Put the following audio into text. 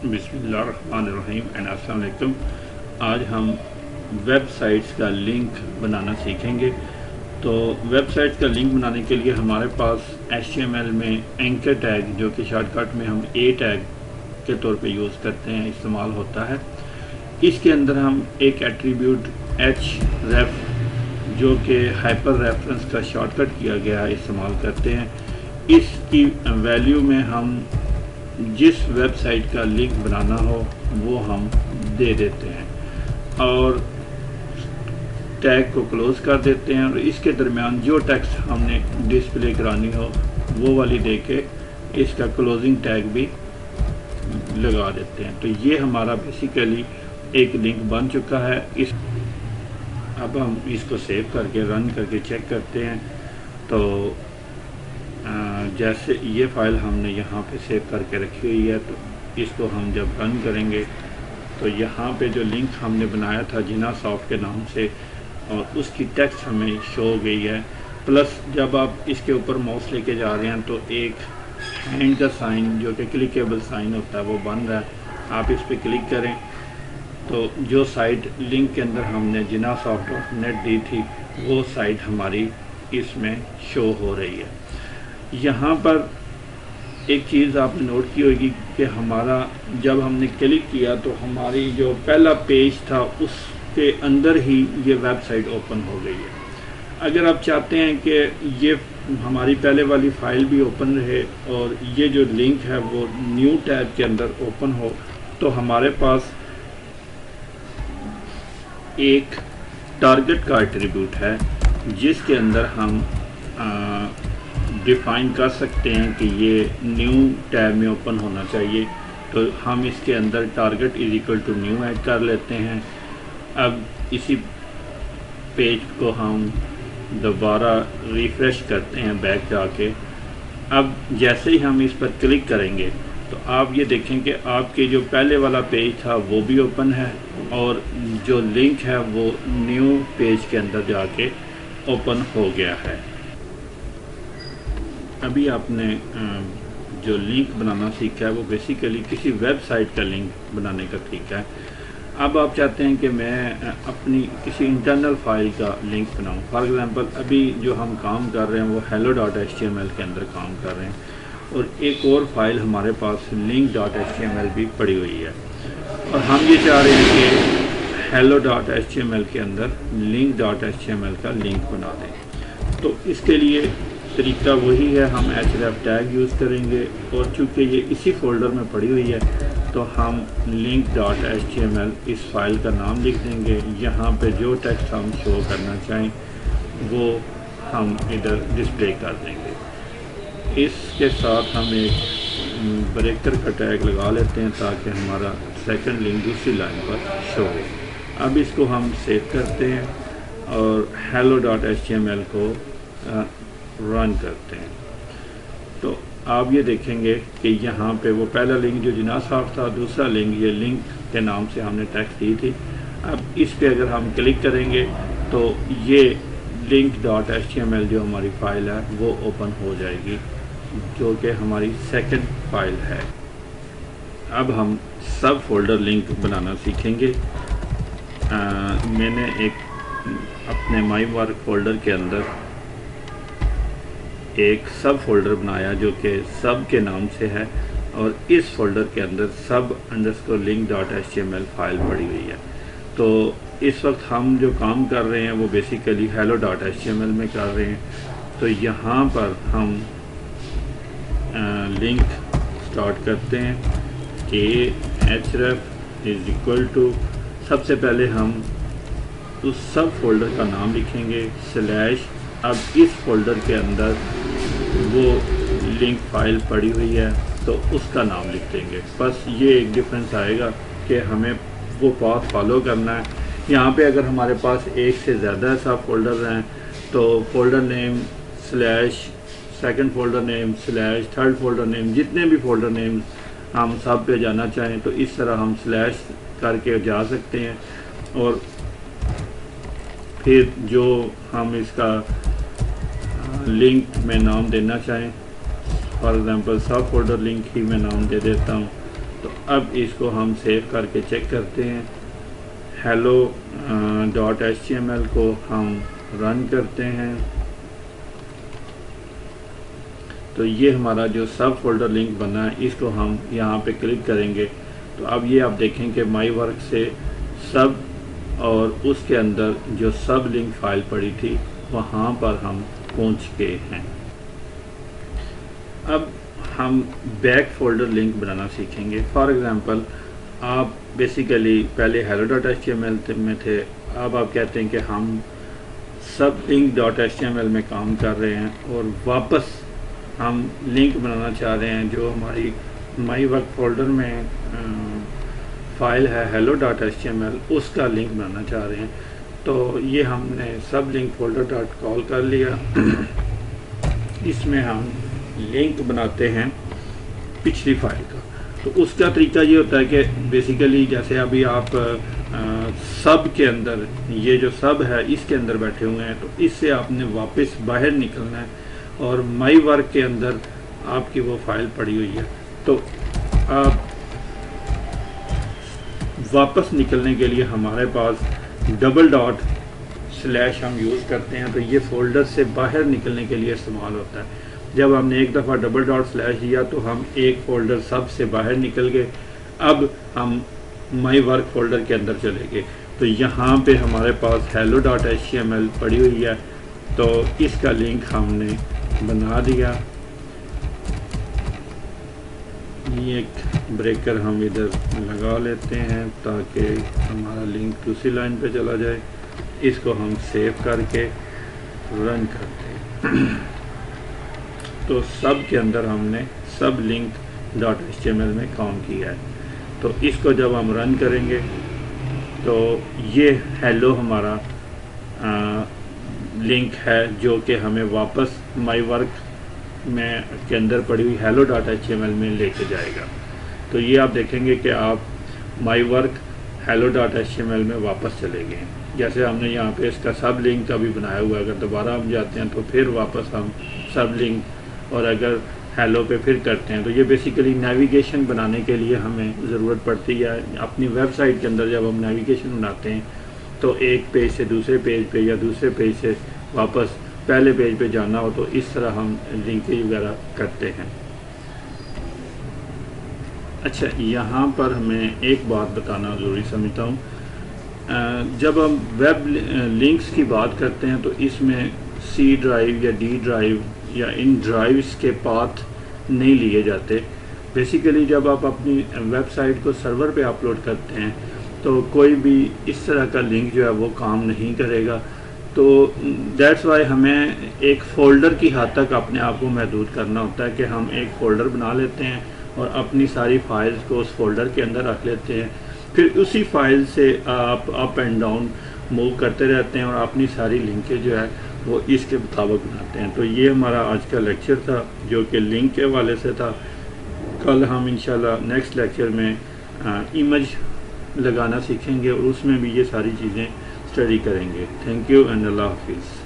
बिस्मिल्लाहिर्रहमानिर्रहीम एंड अस्सलाम वालेकुम। आज हम वेब साइट्स का लिंक बनाना सीखेंगे। तो वेब साइट्स का लिंक बनाने के लिए हमारे पास HTML में एंकर टैग, जो कि शॉर्टकट में हम A टैग के तौर पे यूज़ करते हैं, इस्तेमाल होता है। इसके अंदर हम एक एट्रीब्यूट href, जो कि हाइपर रेफरेंस का शॉर्टकट किया गया है, इस्तेमाल करते हैं। इसकी वैल्यू में हम जिस वेबसाइट का लिंक बनाना हो वो हम दे देते हैं और टैग को क्लोज कर देते हैं, और इसके दरमियान जो टेक्स्ट हमने डिस्प्ले करानी हो वो वाली दे के इसका क्लोजिंग टैग भी लगा देते हैं। तो ये हमारा बेसिकली एक लिंक बन चुका है। अब हम इसको सेव करके रन करके चेक करते हैं। तो जैसे ये फाइल हमने यहाँ पे सेव करके रखी हुई है, तो इसको हम जब रन करेंगे तो यहाँ पे जो लिंक हमने बनाया था जिना सॉफ्ट के नाम से, और उसकी टेक्स्ट हमें शो हो गई है। प्लस जब आप इसके ऊपर माउस लेके जा रहे हैं तो एक हैंड का साइन, जो कि क्लिकेबल साइन होता है, वो बन रहा है। आप इस पर क्लिक करें तो जो साइट लिंक के अंदर हमने जिना सॉफ्ट.net दी थी वो साइट हमारी इसमें शो हो रही है। यहाँ पर एक चीज़ आपने नोट की होगी कि हमारा जब हमने क्लिक किया तो हमारी जो पहला पेज था उसके अंदर ही ये वेबसाइट ओपन हो गई है। अगर आप चाहते हैं कि ये हमारी पहले वाली फाइल भी ओपन रहे और ये जो लिंक है वो न्यू टैब के अंदर ओपन हो, तो हमारे पास एक टारगेट का एट्रीब्यूट है जिसके अंदर हम डिफ़ाइन कर सकते हैं कि ये न्यू टैब में ओपन होना चाहिए। तो हम इसके अंदर target is equal to new add कर लेते हैं। अब इसी पेज को हम दोबारा रिफ़्रेश करते हैं बैक जाके। अब जैसे ही हम इस पर क्लिक करेंगे तो आप ये देखें कि आपके जो पहले वाला पेज था वो भी ओपन है और जो लिंक है वो न्यू पेज के अंदर जाके ओपन हो गया है। अभी आपने जो लिंक बनाना सीखा है वो बेसिकली किसी वेबसाइट का लिंक बनाने का तरीका है। अब आप चाहते हैं कि मैं अपनी किसी इंटरनल फाइल का लिंक बनाऊं। फॉर एग्जांपल अभी जो हम काम कर रहे हैं वो hello.html के अंदर काम कर रहे हैं, और एक और फाइल हमारे पास link.html भी पड़ी हुई है, और हम ये चाह रहे हैं कि hello.html के अंदर link.html का लिंक बना दें। तो इसके लिए तरीका वही है, हम href टैग यूज़ करेंगे, और चूँकि ये इसी फोल्डर में पड़ी हुई है तो हम link.html इस फाइल का नाम लिख देंगे। यहाँ पे जो टेक्स्ट हम शो करना चाहें वो हम इधर डिस्प्ले कर देंगे। इसके साथ हम एक ब्रेकर का टैग लगा लेते हैं ताकि हमारा सेकंड लिंक दूसरी लाइन पर शो हो। अब इसको हम सेव करते हैं और hello.html को रन करते हैं। तो आप ये देखेंगे कि यहाँ पे वो पहला लिंक जो जिना सॉफ्ट था, दूसरा लिंक ये लिंक के नाम से हमने टेक्स्ट दी थी। अब इस पे अगर हम क्लिक करेंगे तो ये link.html जो हमारी फ़ाइल है वो ओपन हो जाएगी, जो कि हमारी सेकंड फाइल है। अब हम सब फोल्डर लिंक बनाना सीखेंगे। मैंने एक अपने माई वर्क फोल्डर के अंदर एक सब फोल्डर बनाया जो कि सब के नाम से है, और इस फोल्डर के अंदर sub_link.html फाइल पड़ी हुई है। तो इस वक्त हम जो काम कर रहे हैं वो बेसिकली hello.html में कर रहे हैं। तो यहाँ पर हम लिंक स्टार्ट करते हैं href इज इक्वल टू, सबसे पहले हम उस सब फोल्डर का नाम लिखेंगे / अब इस फोल्डर के अंदर वो लिंक फाइल पड़ी हुई है तो उसका नाम लिख देंगे। बस ये एक डिफरेंस आएगा कि हमें वो पाथ फॉलो करना है। यहाँ पे अगर हमारे पास एक से ज़्यादा सब फोल्डर हैं तो folder name / second folder name / third folder name, जितने भी फोल्डर नेम हम सब पे जाना चाहें तो इस तरह हम / करके जा सकते हैं। और फिर जो हम इसका लिंक में नाम देना चाहें, फॉर एग्ज़ाम्पल सब फोल्डर लिंक ही मैं नाम दे देता हूँ। तो اب اس کو ہم سیو کر کے چیک کرتے ہیں. hello.html کو ہم رن کرتے ہیں تو یہ ہمارا جو سب فولڈر لنک بنا ہے اس کو ہم یہاں پہ کلک کریں گے تو اب یہ آپ دیکھیں کہ مائی ورک سے سب اور اس کے اندر جو سب لنک فائل پڑی تھی وہاں پر ہم پہنچ گئے ہیں. اب ہم بیک فولڈر لنک بنانا سیکھیں گے. فار ایگزامپل آپ بیسیکلی پہلے hello.html میں تھے, اب آپ کہتے ہیں کہ ہم سب link.html میں کام کر رہے ہیں اور واپس ہم لنک بنانا چاہ رہے ہیں جو ہماری مائی ورک فولڈر میں فائل ہے hello.html, اس کا لنک بنانا چاہ رہے ہیں. تو یہ ہم نے سب لنک فولڈر ڈاٹ کال کر لیا. اس میں ہم لنک بناتے ہیں پچھلی فائل کا. تو اس کا طریقہ یہ ہوتا ہے کہ بیسیکلی جیسے ابھی آپ سب کے اندر, یہ جو سب ہے اس کے اندر بیٹھے ہوئے ہیں, تو اس سے آپ نے واپس باہر نکلنا ہے اور مائی ورک کے اندر آپ کی وہ فائل پڑی ہوئی ہے. تو آپ واپس نکلنے کے لیے ہمارے پاس ڈبل ڈاٹ سلیش ہم یوز کرتے ہیں. تو یہ فولڈر سے باہر نکلنے کے لیے استعمال ہوتا ہے. جب ہم نے ایک دفعہ ڈبل ڈاٹ سلیش دیا تو ہم ایک فولڈر سب سے باہر نکل گئے. اب ہم مائی ورک فولڈر کے اندر چلے گئے تو یہاں پہ ہمارے پاس hello.html پڑی ہوئی ہے. تو اس کا لنک ہم نے بنا دیا. یہ ایک بریکر ہم ادھر لگا لیتے ہیں تاکہ ہمارا لنک دوسری لائن پہ چلا جائے. اس کو ہم سیو کر کے رن کرتے ہیں. تو سب کے اندر ہم نے سب link.html میں کام کیا ہے. تو اس کو جب ہم رن کریں گے تو یہ ہیلو ہمارا لنک ہے جو کہ ہمیں واپس مائی ورک میں کے اندر پڑی ہوئی hello.html میں لے کے جائے گا. تو یہ آپ دیکھیں گے کہ آپ مائی ورک hello.html میں واپس چلے گئے. جیسے ہم نے یہاں پہ اس کا سب لنک ابھی بنایا ہوا ہے, اگر دوبارہ ہم جاتے ہیں تو پھر واپس ہم سب لنک اور اگر ہیلو پہ پھر کرتے ہیں. تو یہ بیسیکلی نیویگیشن بنانے کے لیے ہمیں ضرورت پڑتی ہے. اپنی ویب سائٹ کے اندر جب ہم نیویگیشن بناتے ہیں تو ایک پیج سے دوسرے پیج پہ یا دوسرے پیج سے واپس پہلے پیج پہ جانا ہو تو اس طرح ہم لنکیج وغیرہ کرتے ہیں. اچھا, یہاں پر ہمیں ایک بات بتانا ضروری سمجھتا ہوں. جب ہم ویب لنکس کی بات کرتے ہیں تو اس میں سی ڈرائیو یا ڈی ڈرائیو یا ان ڈرائیوز کے پاتھ نہیں لیے جاتے. بیسیکلی جب آپ اپنی ویب سائٹ کو سرور پہ اپلوڈ کرتے ہیں تو کوئی بھی اس طرح کا لنک جو ہے وہ کام نہیں کرے گا. تو دیٹس وائی ہمیں ایک فولڈر کی حد تک اپنے آپ کو محدود کرنا ہوتا ہے کہ ہم ایک فولڈر بنا لیتے ہیں اور اپنی ساری فائلز کو اس فولڈر کے اندر رکھ لیتے ہیں. پھر اسی فائل سے آپ اپ اینڈ ڈاؤن موو کرتے رہتے ہیں اور اپنی ساری لنکیں جو ہے وہ اس کے مطابق بناتے ہیں. تو یہ ہمارا آج کا لیکچر تھا جو کہ لنک کے حوالے سے تھا. کل ہم انشاءاللہ نیکسٹ لیکچر میں ایمیج لگانا سیکھیں گے اور اس میں بھی یہ ساری چیزیں اسٹڈی کریں گے. تھینک یو اینڈ اللہ حافظ.